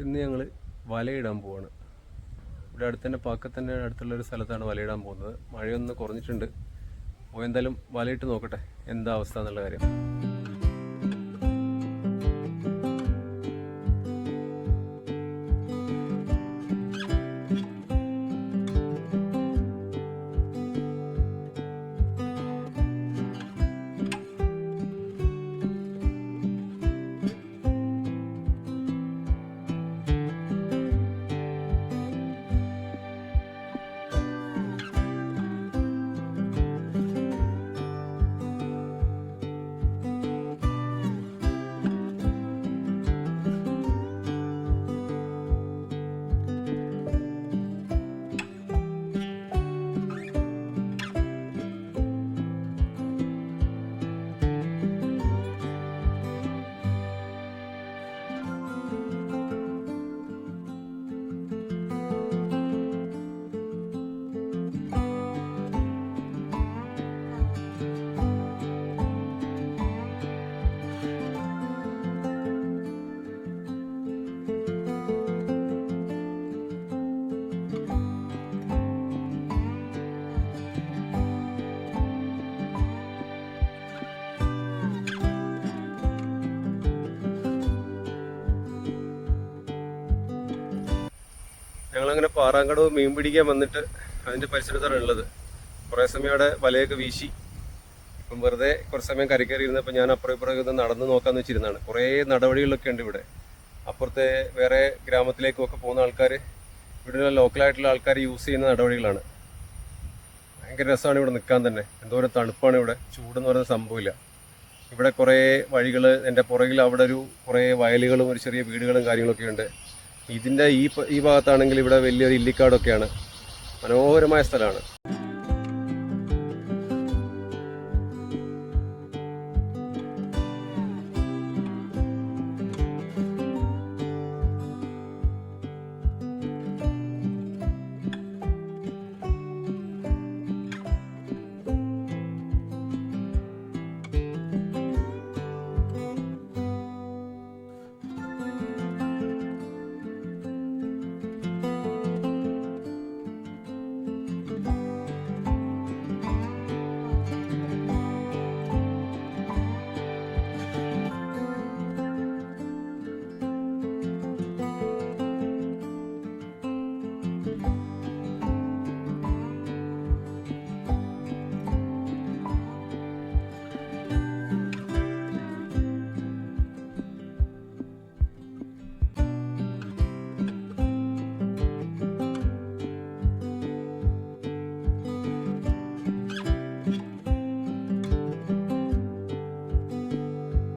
ഇന്ന് ഞങ്ങൾ വലയിടാൻ പോവാണ്. ഇവിടെ അടുത്തന്നെ പാക്കത്തന്നെ അടുത്തുള്ളൊരു സ്ഥലത്താണ് വലയിടാൻ പോകുന്നത്. മഴയൊന്ന് കുറഞ്ഞിട്ടുണ്ട്. അപ്പോൾ എന്തായാലും വലയിട്ട് നോക്കട്ടെ എന്താ അവസ്ഥ എന്നുള്ള കാര്യം. ഞങ്ങളങ്ങനെ പാറാങ്കടവ് മീൻ പിടിക്കാൻ വന്നിട്ട് അതിൻ്റെ പരിസരത്താണ് ഉള്ളത്. കുറേ സമയം അവിടെ വലയൊക്കെ വീശി. ഇപ്പം വെറുതെ കുറച്ച് സമയം കരക്കയറി ഇരുന്നപ്പോൾ ഞാൻ അപ്പുറം ഇപ്പുറം ഒന്ന് നടന്ന് നോക്കാമെന്ന് വെച്ചിരുന്നതാണ്. കുറേ നടപടികളൊക്കെ ഉണ്ട് ഇവിടെ. അപ്പുറത്തെ വേറെ ഗ്രാമത്തിലേക്കൊക്കെ പോകുന്ന ആൾക്കാർ, ഇവിടെയുള്ള ലോക്കലായിട്ടുള്ള ആൾക്കാർ യൂസ് ചെയ്യുന്ന നടപടികളാണ്. ഭയങ്കര രസമാണ് ഇവിടെ നിൽക്കാൻ തന്നെ. എന്തോരം തണുപ്പാണ് ഇവിടെ. ചൂടെന്ന് പറയുന്ന സംഭവമില്ല. ഇവിടെ കുറേ വഴികൾ, എൻ്റെ പുറകിൽ അവിടെ കുറേ വയലുകളും ഒരു ചെറിയ വീടുകളും കാര്യങ്ങളൊക്കെ ഉണ്ട്. ഇതിൻ്റെ ഈ ഭാഗത്താണെങ്കിൽ ഇവിടെ വലിയൊരു ഇല്ലിക്കാടൊക്കെയാണ്. മനോഹരമായ സ്ഥലമാണ്.